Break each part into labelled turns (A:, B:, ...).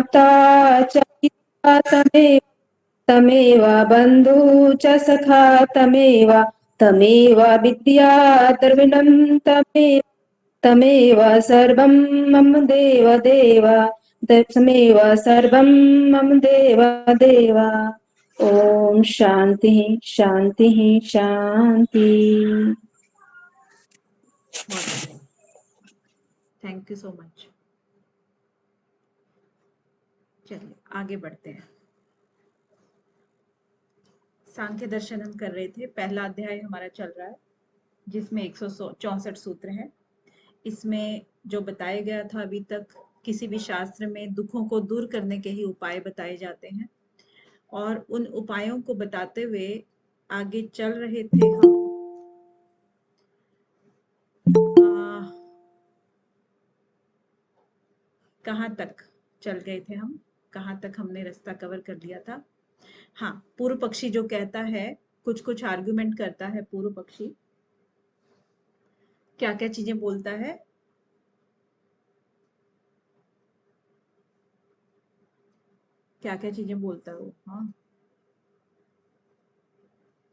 A: भक्ता च पिता तमेव तमेव बन्धु च सखा तमेव तमेव विद्या द्रविणं तमेव तमेव सर्वं मम देव देव तमेव सर्वं मम देव देव। ओम शांति शांति शांति।
B: Thank you so much. चलिए आगे बढ़ते हैं। सांख्य दर्शन हम कर रहे थे, पहला अध्याय हमारा चल रहा है जिसमें 164 सूत्र हैं। इसमें जो बताया गया था अभी तक, किसी भी शास्त्र में दुखों को दूर करने के ही उपाय बताए जाते हैं, और उन उपायों को बताते हुए आगे चल रहे थे हम कहाँ तक चल गए थे हम, कहाँ तक हमने रास्ता कवर कर लिया था। हाँ, पूर्व पक्षी जो कहता है, कुछ कुछ आर्गुमेंट करता है पूर्व पक्षी, क्या क्या चीजें बोलता है। क्या क्या चीजें बोलता है वो, हाँ,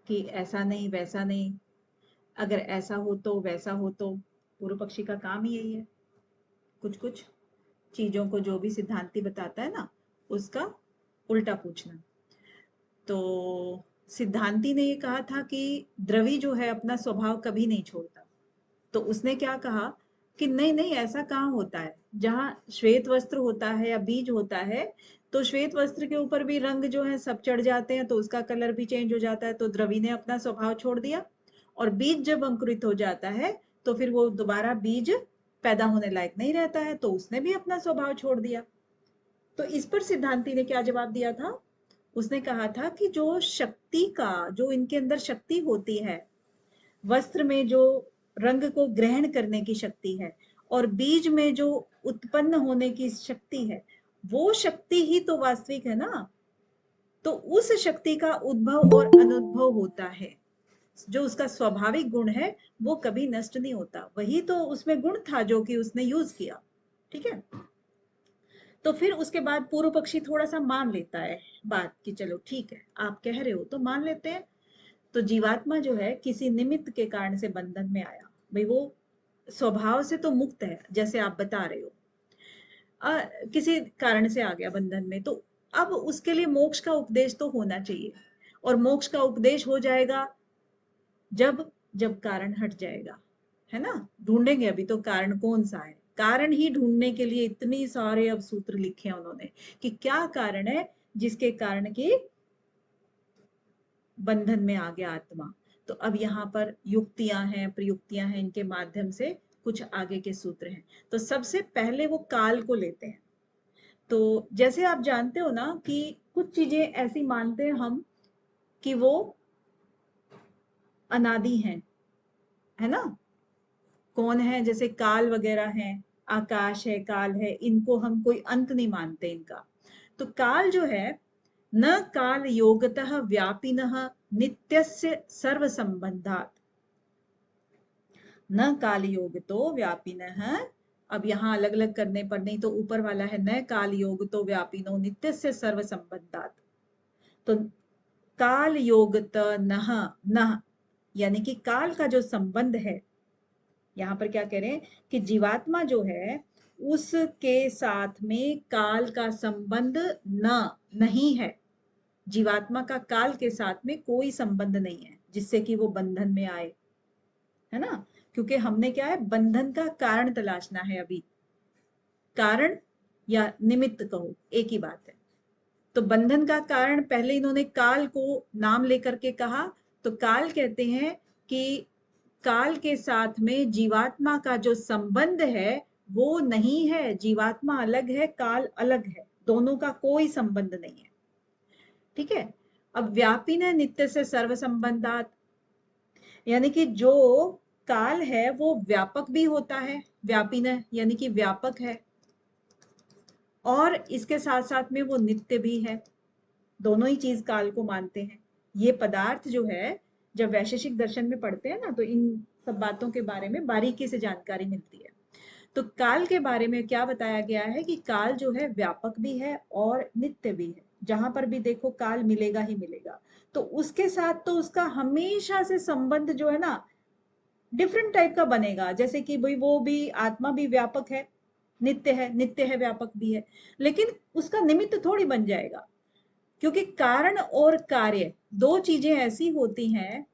B: कि ऐसा नहीं वैसा नहीं, अगर ऐसा हो तो वैसा हो तो। पूर्व पक्षी का काम ही यही है, कुछ कुछ चीजों को जो भी सिद्धांती बताता है ना, उसका उल्टा पूछना। तो सिद्धांती ने ये कहा था कि द्रवी जो है अपना स्वभाव कभी नहीं छोड़ता। तो उसने क्या कहा कि नहीं नहीं, ऐसा कहाँ होता है, जहाँ श्वेत वस्त्र होता है या बीज होता है, तो श्वेत वस्त्र के ऊपर भी रंग जो है सब चढ़ जाते हैं, तो उसका कलर भी चेंज हो जाता है। तो द्रवी ने अपना स्वभाव छोड़ दिया, और बीज जब अंकुरित हो जाता है तो फिर वो दोबारा बीज पैदा होने लायक नहीं रहता है, तो उसने भी अपना स्वभाव छोड़ दिया। तो इस पर सिद्धांती ने क्या जवाब दिया था, उसने कहा था कि जो शक्ति का, जो इनके अंदर शक्ति होती है, वस्त्र में जो रंग को ग्रहण करने की शक्ति है, और बीज में जो उत्पन्न होने की शक्ति है, वो शक्ति ही तो वास्तविक है ना। तो उस शक्ति का उद्भव और अनुद्भव होता है, जो उसका स्वाभाविक गुण है वो कभी नष्ट नहीं होता। वही तो उसमें गुण था जो कि उसने यूज किया। ठीक है, तो फिर उसके बाद पूर्व पक्षी थोड़ा सा मान लेता है बात कि चलो ठीक है, आप कह रहे हो तो मान लेते हैं। तो जीवात्मा जो है किसी निमित्त के कारण से बंधन में आया, भाई वो स्वभाव से तो मुक्त है जैसे आप बता रहे हो, किसी कारण से आ गया बंधन में, तो अब उसके लिए मोक्ष का उपदेश तो होना चाहिए। और मोक्ष का उपदेश हो जाएगा जब जब कारण हट जाएगा, है ना। ढूंढेंगे अभी तो कारण कौन सा है, कारण ही ढूंढने के लिए इतनी सारे अब सूत्र लिखे हैं उन्होंने कि क्या कारण है जिसके कारण की बंधन में आ गया आत्मा। तो अब यहाँ पर युक्तियां हैं, प्रयुक्तियां हैं, इनके माध्यम से कुछ आगे के सूत्र हैं। तो सबसे पहले वो काल को लेते हैं। तो जैसे आप जानते हो ना कि कुछ चीजें ऐसी मानते हैं हम कि वो अनादि हैं, है ना। कौन है, जैसे काल वगैरह है, आकाश है, काल है, इनको हम कोई अंत नहीं मानते इनका। तो काल जो है, न काल योगतः व्यापिनः नित्यस्य सर्व संबंधात, न काल योग तो व्यापिनः। अब यहाँ अलग अलग करने पर नहीं, तो ऊपर वाला है न काल योग तो व्यापिनो नित्यस्य सर्व संबंधात। तो काल योगत नह नह, यानी कि काल का जो संबंध है, यहाँ पर क्या कह रहे हैं कि जीवात्मा जो है उसके साथ में काल का संबंध नहीं है। जीवात्मा का काल के साथ में कोई संबंध नहीं है जिससे कि वो बंधन में आए, है ना। क्योंकि हमने क्या है, बंधन का कारण तलाशना है अभी। कारण या निमित्त कहो, एक ही बात है। तो बंधन का कारण पहले इन्होंने काल को नाम लेकर के कहा। तो काल कहते हैं कि काल के साथ में जीवात्मा का जो संबंध है वो नहीं है। जीवात्मा अलग है, काल अलग है, दोनों का कोई संबंध नहीं है। ठीक है। अब व्यापिन है नित्य से सर्व संबंधात, यानी कि जो काल है वो व्यापक भी होता है, व्यापिन है यानी कि व्यापक है, और इसके साथ साथ में वो नित्य भी है। दोनों ही चीज काल को मानते हैं। ये पदार्थ जो है, जब वैशेषिक दर्शन में पढ़ते हैं ना, तो इन सब बातों के बारे में बारीकी से जानकारी मिलती है। तो काल के बारे में क्या बताया गया है कि काल जो है व्यापक भी है और नित्य भी है। जहां पर भी देखो काल मिलेगा ही मिलेगा। तो उसके साथ तो उसका हमेशा से संबंध जो है ना डिफरेंट टाइप का बनेगा। जैसे कि भाई वो भी आत्मा भी व्यापक है, नित्य है, व्यापक भी है, लेकिन उसका निमित्त थोड़ी बन जाएगा। क्योंकि कारण और कार्य दो चीजें ऐसी होती हैं,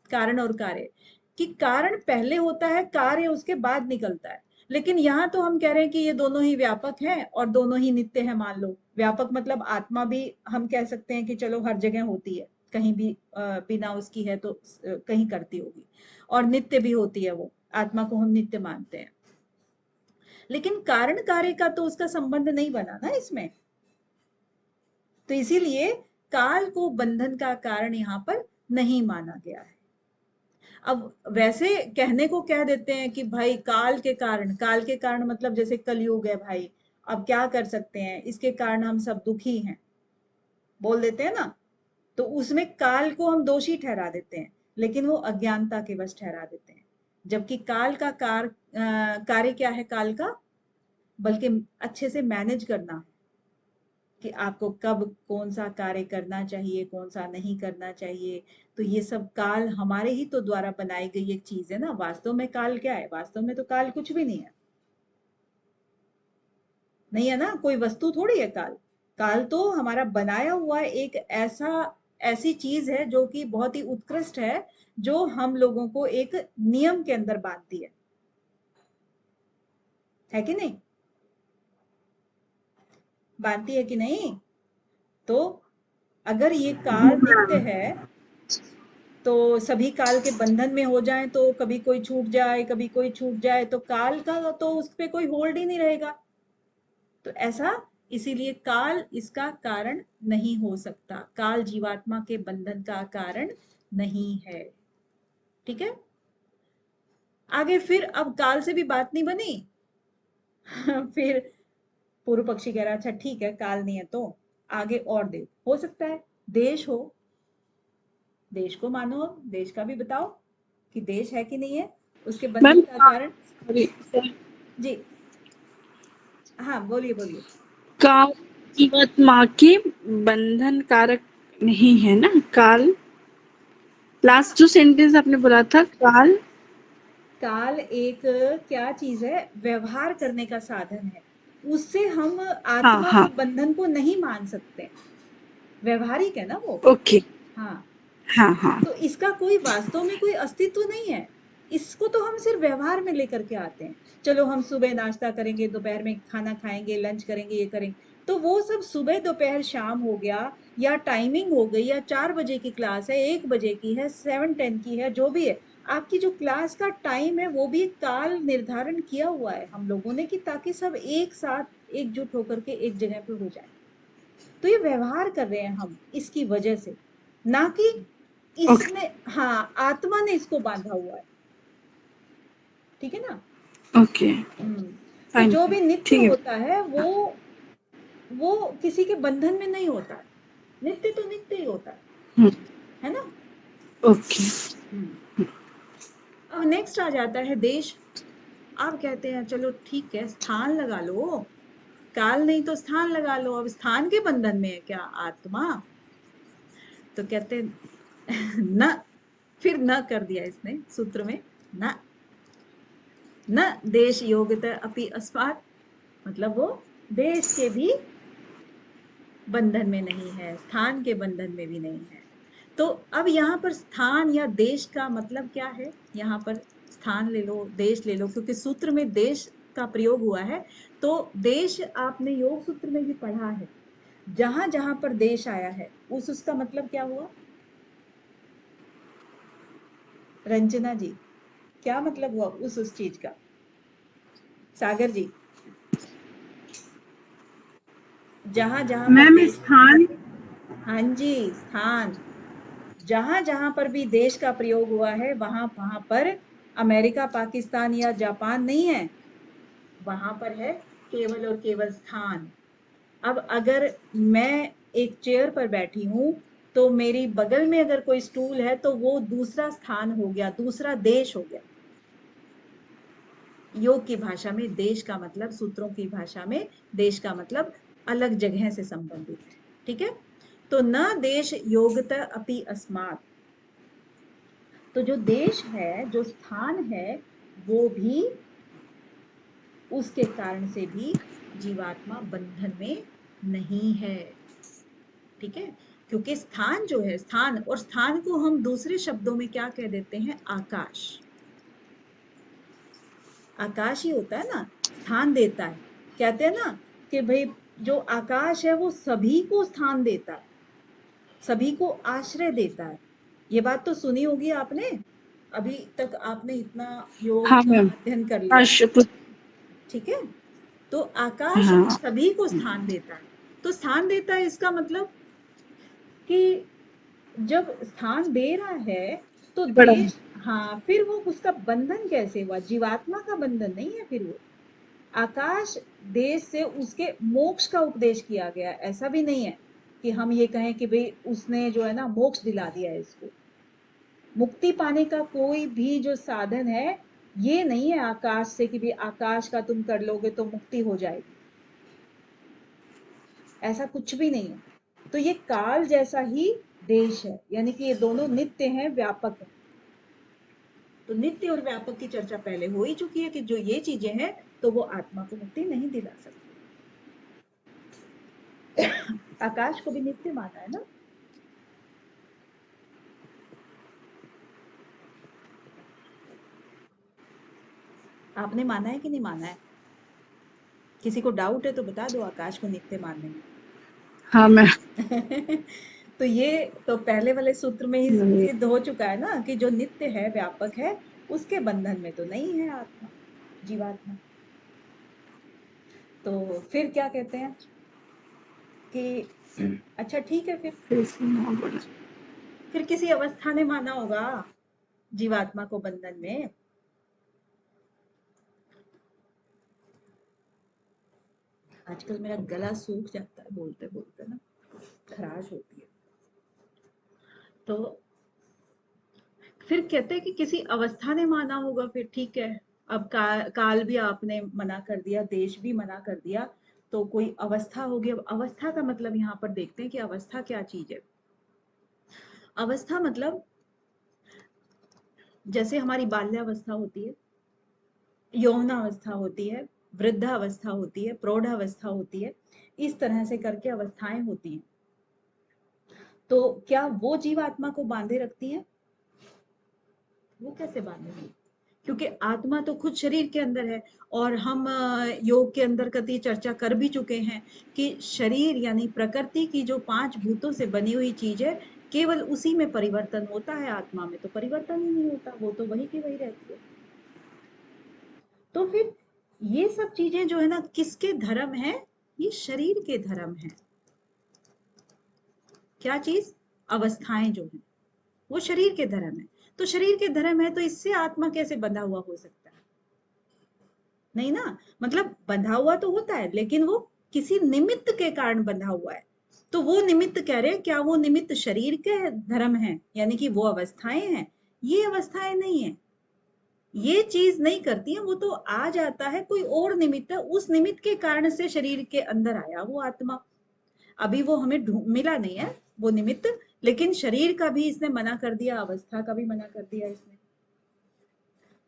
B: कारण और कार्य, कि कारण पहले होता है, कार्य उसके बाद निकलता है। लेकिन यहाँ तो हम कह रहे हैं कि ये दोनों ही व्यापक हैं और दोनों ही नित्य है। मान लो व्यापक मतलब आत्मा भी हम कह सकते हैं कि चलो हर जगह होती है, कहीं भी बिना उसकी है तो कहीं करती होगी, और नित्य भी होती है, वो आत्मा को हम नित्य मानते हैं। लेकिन कारण कार्य का तो उसका संबंध नहीं बना ना इसमें। तो इसीलिए काल को बंधन का कारण यहाँ पर नहीं माना गया है। अब वैसे कहने को कह देते हैं कि भाई काल के कारण मतलब जैसे कलयुग है भाई, अब क्या कर सकते हैं, इसके कारण हम सब दुखी हैं, बोल देते हैं ना। तो उसमें काल को हम दोषी ठहरा देते हैं, लेकिन वो अज्ञानता के वश ठहरा देते हैं। जबकि काल का कार्य क्या है काल का, बल्कि अच्छे से मैनेज करना है कि आपको कब कौन सा कार्य करना चाहिए, कौन सा नहीं करना चाहिए। तो ये सब काल हमारे ही तो द्वारा बनाई गई एक चीज है ना। वास्तव में काल क्या है? वास्तव में तो काल कुछ भी नहीं है, नहीं है ना, कोई वस्तु थोड़ी है काल। काल तो हमारा बनाया हुआ एक ऐसी चीज है जो कि बहुत ही उत्कृष्ट है, जो हम लोगों को एक नियम के अंदर बांधती है कि नहीं? बांधती है कि नहीं? तो अगर ये काल नित्य है, तो सभी काल के बंधन में हो जाए तो कभी कोई छूट जाए, कभी कोई छूट जाए, तो काल का तो उस पे कोई होल्ड ही नहीं रहेगा। तो ऐसा, इसीलिए काल इसका कारण नहीं हो सकता, काल जीवात्मा के बंधन का कारण नहीं है। ठीक है, आगे फिर अब काल से भी बात नहीं बनी। फिर पूर्व पक्षी कह रहा अच्छा ठीक है काल नहीं है तो आगे और दे हो सकता है, देश हो, देश को मानो, देश का भी बताओ कि देश है कि नहीं है, उसके
C: मैम
B: बंधन का कारण।
C: सॉरी,
B: जी हाँ, बोलिए बोलिए।
C: काल जीवात्मा के बंधन कारक नहीं है ना। काल, लास्ट जो सेंटेंस आपने बोला था, काल।
B: काल एक क्या चीज है? व्यवहार करने का साधन है। उससे हम
C: हाँ
B: आत्मा
C: हाँ,
B: को बंधन को नहीं मान सकते, व्यवहारिक है ना वो।
C: ओके,
B: हाँ,
C: हाँ हाँ,
B: तो इसका कोई वास्तव में कोई अस्तित्व नहीं है। इसको तो हम सिर्फ व्यवहार में लेकर के आते हैं। चलो हम सुबह नाश्ता करेंगे, दोपहर में खाना खाएंगे, लंच करेंगे, ये करेंगे, तो वो सब सुबह दोपहर शाम हो गया, या टाइमिंग हो गई, या 4 बजे की क्लास है, 1 बजे की है, 7:10 की है, जो भी है, आपकी जो क्लास का टाइम है वो भी काल निर्धारण किया हुआ है हम लोगों ने, कि ताकि सब एक साथ एकजुट होकर के एक जगह पे हो जाए। तो ये व्यवहार कर रहे हैं हम इसकी वजह से, ना कि
C: ओके,
B: इसने, हाँ, आत्मा ने इसको बांधा हुआ है। ठीक है ना?
C: ओके,
B: तो
C: फाइन,
B: जो भी नित्य
C: ठीक है।
B: होता है वो किसी के बंधन में नहीं होता है। नित्य तो नित्य ही होता
C: हम्म,
B: है ना?
C: ओके,
B: अब नेक्स्ट आ जाता है देश। अब कहते हैं चलो ठीक है, स्थान लगा लो, काल नहीं तो स्थान लगा लो। अब स्थान के बंधन में है क्या आत्मा? तो कहते हैं न, फिर न कर दिया इसने सूत्र में, न, न देश योग्यता अपि अस्मात्, मतलब वो देश के भी बंधन में नहीं है, स्थान के बंधन में भी नहीं है। तो अब यहाँ पर स्थान या देश का मतलब क्या है? यहाँ पर स्थान ले लो, देश ले लो, क्योंकि सूत्र में देश का प्रयोग हुआ है। तो देश आपने योग सूत्र में भी पढ़ा है, जहां जहां पर देश आया है उसका मतलब क्या हुआ? रंजना जी, क्या मतलब हुआ उस चीज का? सागर जी, जहां जहां पर
C: मैम
B: देश,
C: स्थान,
B: हाँ जी, स्थान, जहां जहां पर भी देश का प्रयोग हुआ है वहां वहां पर अमेरिका, पाकिस्तान या जापान नहीं है, वहां पर है केवल और केवल स्थान। अब अगर मैं एक चेयर पर बैठी हूं, तो मेरी बगल में अगर कोई स्टूल है तो वो दूसरा स्थान हो गया, दूसरा देश हो गया। योग की भाषा में देश का मतलब, सूत्रों की भाषा में देश का मतलब अलग जगह से संबंधित है। ठीक है, तो न देश योगत अपि अस्मात्, तो जो देश है, जो स्थान है, वो भी, उसके कारण से भी जीवात्मा बंधन में नहीं है। ठीक है, क्योंकि स्थान जो है, स्थान, और स्थान को हम दूसरे शब्दों में क्या कह देते हैं? आकाश। आकाश ही होता है ना, स्थान देता है। कहते हैं ना कि भाई जो आकाश है वो सभी को स्थान देता है, सभी को आश्रय देता है। ये बात तो सुनी होगी आपने, अभी तक आपने इतना योग
C: हाँ
B: का
C: मैम।
B: अध्ययन कर लिया। ठीक है, तो आकाश
C: हाँ
B: सभी को स्थान देता है। तो स्थान देता है, इसका मतलब कि जब स्थान दे रहा है तो
C: बड़ा
B: देश, हाँ, फिर वो उसका बंधन कैसे हुआ? जीवात्मा का बंधन नहीं है फिर वो। आकाश देश से उसके मोक्ष का उपदेश किया गया, ऐसा भी नहीं है कि हम ये कहें कि भाई उसने जो है ना मोक्ष दिला दिया है इसको। मुक्ति पाने का कोई भी जो साधन है ये नहीं है आकाश से कि भाई आकाश का तुम कर लोगे तो मुक्ति हो जाएगी, ऐसा कुछ भी नहीं है। तो ये काल जैसा ही देश है, यानी कि ये दोनों नित्य हैं, व्यापक है। तो नित्य और व्यापक की चर्चा पहले हो ही चुकी है कि जो ये चीजें हैं तो वो आत्मा को मुक्ति नहीं दिला सकती। आकाश को भी नित्य माना है ना। आपने माना है कि नहीं माना है? किसी को डाउट है तो बता दो आकाश को नित्य मानने में।
C: हाँ मैम।
B: तो ये तो पहले वाले सूत्र में ही सिद्ध हो चुका है ना कि जो नित्य है, व्यापक है, उसके बंधन में तो नहीं है आत्मा, जीवात्मा। तो फिर क्या कहते हैं कि अच्छा ठीक है, फिर किसी अवस्था ने माना होगा जीवात्मा को बंधन में। आजकल मेरा गला सूख जाता है बोलते बोलते ना, खराश होती है। तो फिर कहते हैं कि किसी अवस्था ने माना होगा, फिर ठीक है। अब काल भी आपने मना कर दिया, देश भी मना कर दिया, तो कोई अवस्था होगी। अब अवस्था का मतलब यहाँ पर देखते हैं कि अवस्था क्या चीज है। अवस्था मतलब जैसे हमारी बाल्यावस्था होती है, यौवनावस्था होती है, वृद्धावस्था होती है, प्रौढ़ावस्था होती है, इस तरह से करके अवस्थाएं होती हैं। तो क्या वो जीवात्मा को बांधे रखती है? वो कैसे बांधेगी? क्योंकि आत्मा तो खुद शरीर के अंदर है। और हम योग के अंदर कति चर्चा कर भी चुके हैं कि शरीर यानी प्रकृति की जो 5 भूतों से बनी हुई चीज है, केवल उसी में परिवर्तन होता है, आत्मा में तो परिवर्तन ही नहीं होता, वो तो वही की वही रहती है। तो फिर ये सब चीजें जो है ना, किसके धर्म है? ये शरीर के धर्म है। क्या चीज? अवस्थाएं जो है वो शरीर के धर्म है। तो शरीर के धर्म है तो इससे आत्मा कैसे बंधा हुआ हो सकता है? नहीं ना, मतलब बंधा हुआ तो होता है लेकिन वो किसी निमित्त के कारण बंधा हुआ है। तो वो निमित्त कह रहे हैं, क्या वो निमित्त शरीर के धर्म है, यानी कि वो अवस्थाएं हैं? ये अवस्थाएं नहीं है, ये चीज नहीं करती है। वो तो आ जाता है, कोई और निमित्त है, उस निमित्त के कारण से शरीर के अंदर आया वो आत्मा। अभी वो हमें मिला नहीं है वो निमित्त, लेकिन शरीर का भी इसने मना कर दिया, अवस्था का भी मना कर दिया इसने।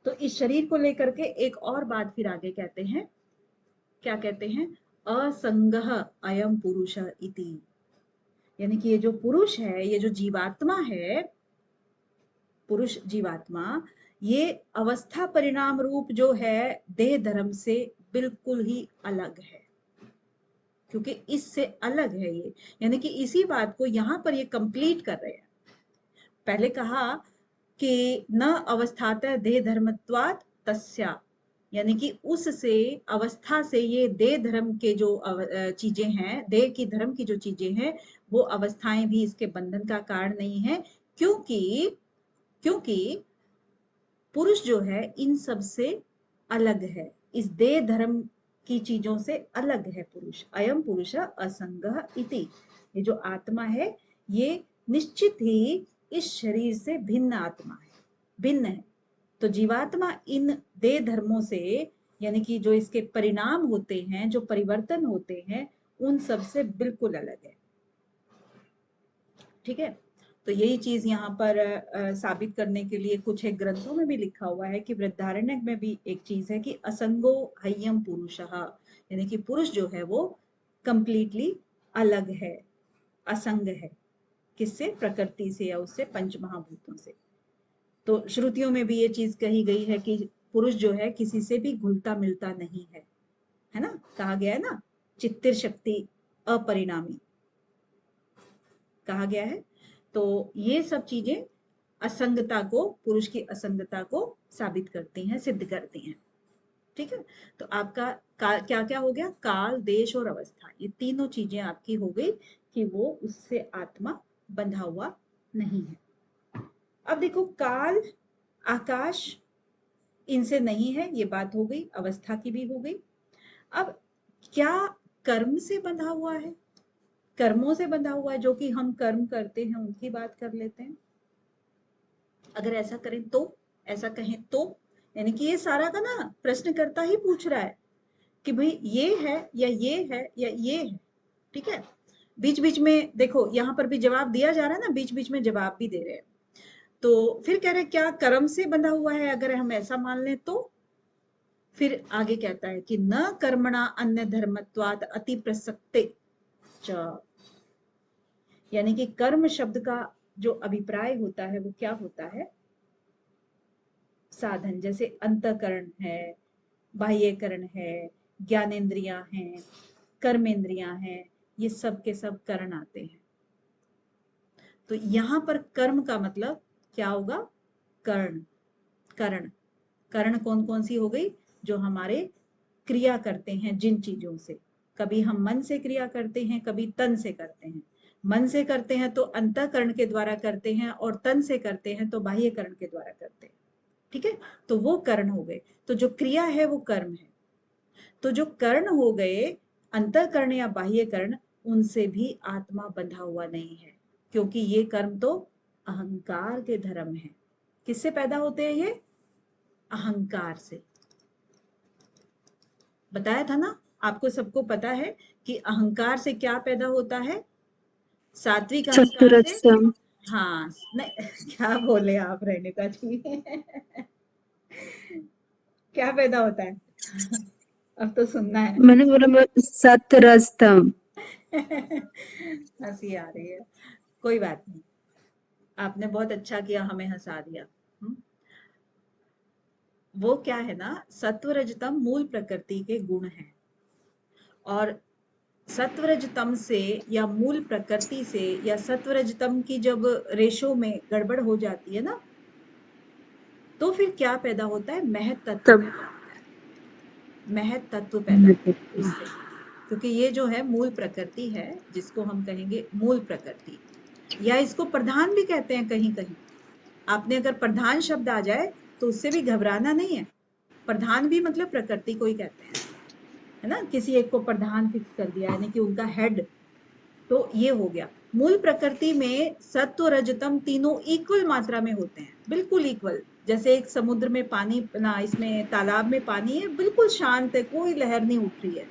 B: तो इस शरीर को लेकर के एक और बात फिर आगे कहते हैं, क्या कहते हैं? असंगः अयम पुरुष इति, यानी कि ये जो पुरुष है, ये जो जीवात्मा है, पुरुष जीवात्मा, ये अवस्था परिणाम रूप जो है देह धर्म से बिल्कुल ही अलग है, क्योंकि इससे अलग है ये। यानी कि इसी बात को यहां पर ये कंप्लीट कर रहे हैं। पहले कहा कि न अवस्थातः देह धर्मत्वात् तस्या, यानी कि उससे, अवस्था से, ये देह धर्म के जो चीजें हैं, देह की धर्म की जो चीजें हैं, वो अवस्थाएं भी इसके बंधन का कारण नहीं है। क्योंकि पुरुष जो है इन सब से अलग है, इस देह धर्म की चीजों से अलग है पुरुष। अयम पुरुष असंगः इति, ये जो आत्मा है ये निश्चित ही इस शरीर से भिन्न आत्मा है, भिन्न है। तो जीवात्मा इन देह धर्मों से, यानी कि जो इसके परिणाम होते हैं, जो परिवर्तन होते हैं, उन सब से बिल्कुल अलग है। ठीक है, तो यही चीज यहाँ पर साबित करने के लिए कुछ एक ग्रंथों में भी लिखा हुआ है कि वृद्धारण्यक में भी एक चीज है कि असंगो हय्यम पुरुषः, यानी कि पुरुष जो है वो कंप्लीटली अलग है, असंग है। किससे? प्रकृति से या उससे पंच महाभूतों से। तो श्रुतियों में भी ये चीज कही गई है कि पुरुष जो है किसी से भी घुलता मिलता नहीं है ना? कहा गया है ना, चित्तिर शक्ति अपरिणामी कहा गया है। तो ये सब चीजें असंगता को, पुरुष की असंगता को साबित करती हैं, सिद्ध करती हैं। ठीक है, तो आपका क्या क्या हो गया? काल, देश और अवस्था, ये तीनों चीजें आपकी हो गई कि वो उससे आत्मा बंधा हुआ नहीं है। अब देखो, काल, आकाश इनसे नहीं है, ये बात हो गई, अवस्था की भी हो गई। अब क्या कर्म से बंधा हुआ है? कर्मों से बंधा हुआ है, जो कि हम कर्म करते हैं उनकी बात कर लेते हैं। अगर ऐसा करें तो, ऐसा कहें तो, यानी कि ये सारा का ना प्रश्नकर्ता ही पूछ रहा है कि भाई ये है या ये है या ये है। ठीक है, बीच बीच में देखो यहाँ पर भी जवाब दिया जा रहा है ना, बीच बीच में जवाब भी दे रहे हैं। तो फिर कह रहे क्या कर्म से बंधा हुआ है? अगर हम ऐसा मान लें तो फिर आगे कहता है कि न कर्मणा अन्य धर्मत्वात् अति प्रसक्ते च, यानी कि कर्म शब्द का जो अभिप्राय होता है वो क्या होता है? साधन, जैसे अंतःकरण है, बाह्यकरण है, ज्ञानेंद्रियां हैं, कर्मेंद्रियां हैं, ये सब के सब करण आते हैं। तो यहां पर कर्म का मतलब क्या होगा? कर्ण। करण, करण कौन कौन सी हो गई? जो हमारे क्रिया करते हैं जिन चीजों से, कभी हम मन से क्रिया करते हैं, कभी तन से करते हैं। मन से करते हैं तो अंतःकरण के द्वारा करते हैं, और तन से करते हैं तो बाह्यकरण के द्वारा करते हैं। ठीक है, तो वो कर्ण हो गए। तो जो क्रिया है वो कर्म है। तो जो कर्ण हो गए, अंतःकरण या बाह्यकरण, उनसे भी आत्मा बंधा हुआ नहीं है, क्योंकि ये कर्म तो अहंकार के धर्म है। किससे पैदा होते हैं ये? अहंकार से। बताया था ना, आपको सबको पता है कि अहंकार से क्या पैदा होता है? सात्विक अहंकार से।
A: चतुरस्रम।
B: हाँ, नहीं क्या बोले आप रेणुका जी क्या पैदा होता है? अब तो सुनना है
A: मैंने बोला सतरस्तम।
B: हंसी आ रही है, कोई बात नहीं, आपने बहुत अच्छा किया, हमें हंसा दिया। वो क्या है ना, सत्वरजतम मूल प्रकृति के गुण हैं, और सत्वरजतम से या मूल प्रकृति से या सत्वरजतम की जब रेशो में गड़बड़ हो जाती है ना, तो फिर क्या पैदा होता है? महत तत्व
C: तब
B: पैदा होता है। महत तत्व पैदा होता है इससे, क्योंकि ये जो है मूल प्रकृति है, जिसको हम कहेंगे मूल प्रकृति, या इसको प्रधान भी कहते हैं कहीं कहीं। आपने अगर प्रधान शब्द आ जाए तो उससे भी घबराना नहीं है। प्रधान भी मतलब प्रकृति को ही कहते हैं, है ना? किसी एक को प्रधान फिक्स कर दिया, यानी कि उनका हेड। तो ये हो गया। मूल प्रकृति में सत्व रजतम तीनों इक्वल मात्रा में होते हैं, बिल्कुल इक्वल। जैसे एक समुद्र में पानी ना, इसमें तालाब में पानी है, बिल्कुल शांत है, कोई लहर नहीं उठ रही है।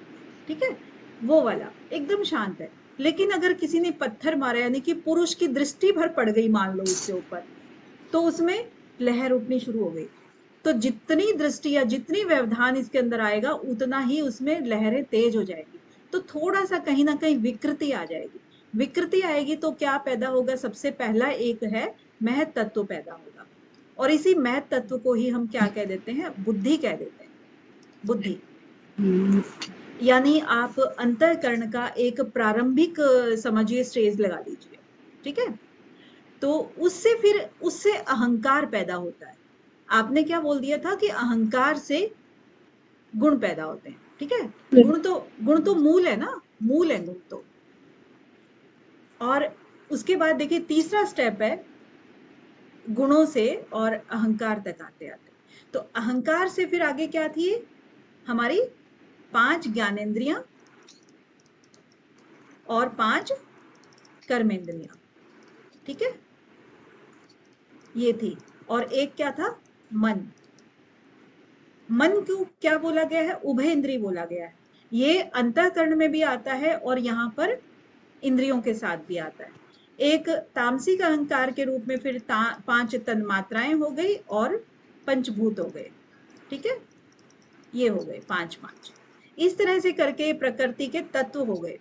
B: ठीक है, वो वाला एकदम शांत है। लेकिन अगर किसी ने पत्थर मारा, यानी कि पुरुष की दृष्टि भर पड़ गई मान लो उसके ऊपर, तो उसमें लहर उठनी शुरू हो गई। तो जितनी दृष्टि या जितनी व्यवधान इसके अंदर आएगा, उतना ही उसमें लहरें तेज हो जाएगी। तो थोड़ा सा कहीं ना कहीं विकृति आ जाएगी। विकृति आएगी तो क्या पैदा होगा? सबसे पहला एक है महत तत्व पैदा होगा, और इसी महत तत्व को ही हम क्या कह देते हैं? बुद्धि कह देते हैं। बुद्धि यानी आप अंतःकरण का एक प्रारंभिक समझिए स्टेज लगा लीजिए। ठीक है, तो उससे अहंकार पैदा होता है। आपने क्या बोल दिया था कि अहंकार से गुण पैदा होते हैं। ठीक है, गुण तो मूल है ना, मूल है गुण तो। और उसके बाद देखिए तीसरा स्टेप है, गुणों से और अहंकार तक आते आते। तो अहंकार से फिर आगे क्या थी? हमारी 5 ज्ञानेंद्रियां और 5 कर्मेंद्रियां। ठीक है, ये थी। और एक क्या था? मन। मन को क्या बोला गया है? उभय इंद्रिय बोला गया है। ये अंतःकरण में भी आता है और यहाँ पर इंद्रियों के साथ भी आता है। एक तामसिक अहंकार के रूप में फिर 5 तन्मात्राएं हो गई और पंचभूत हो गए। ठीक है, ये हो गए 5। इस तरह से करके प्रकृति के तत्व हो गए।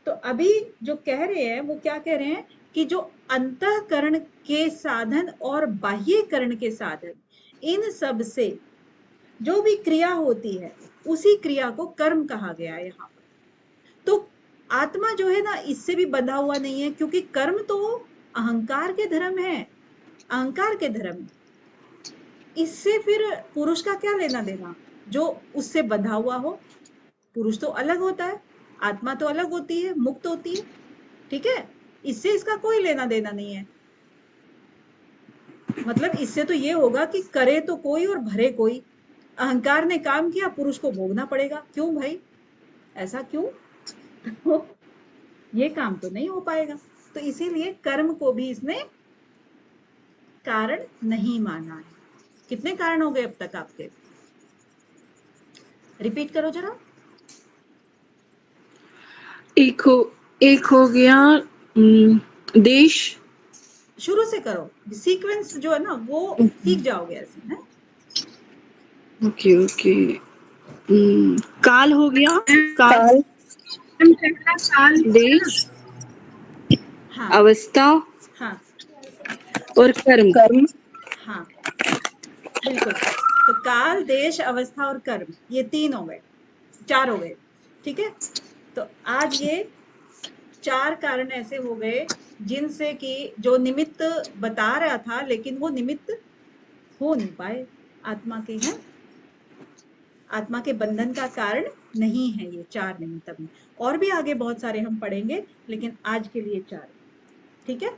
B: तो अभी जो कह रहे हैं वो क्या कह रहे हैं कि जो अंतःकरण के साधन और बाह्यकरण के साधन, इन सब से जो भी क्रिया होती है उसी क्रिया को कर्म कहा गया है यहाँ पर। तो आत्मा जो है ना, इससे भी बंधा हुआ नहीं है, क्योंकि कर्म तो अहंकार के धर्म है, अहंकार के धर्म। इससे फिर पुरुष का क्या लेना देना जो उससे बंधा हुआ हो? पुरुष तो अलग होता है, आत्मा तो अलग होती है, मुक्त होती है। ठीक है, इससे इसका कोई लेना देना नहीं है। मतलब इससे तो ये होगा कि करे तो कोई और भरे कोई। अहंकार ने काम किया, पुरुष को भोगना पड़ेगा। क्यों भाई, ऐसा क्यों? ये काम तो नहीं हो पाएगा। तो इसीलिए कर्म को भी इसने कारण नहीं माना है। कितने कारण हो गए अब तक आपके? रिपीट करो जरा।
C: एक हो गया देश।
B: शुरू से करो, सीक्वेंस जो है ना वो सीख जाओगे ऐसे, है?
C: ओके। काल हो गया, काल, देश,
B: हाँ
C: अवस्था
B: हाँ
C: और कर्म।
B: हाँ, बिल्कुल। तो काल, देश, अवस्था और कर्म, ये 3 हो गए, 4 हो गए। ठीक है, तो आज ये 4 कारण ऐसे हो गए जिनसे कि जो निमित्त बता रहा था, लेकिन वो निमित्त हो नहीं पाए आत्मा के, हैं? आत्मा के बंधन का कारण नहीं है ये 4 निमित्त। में और भी आगे बहुत सारे हम पढ़ेंगे, लेकिन आज के लिए 4। ठीक है।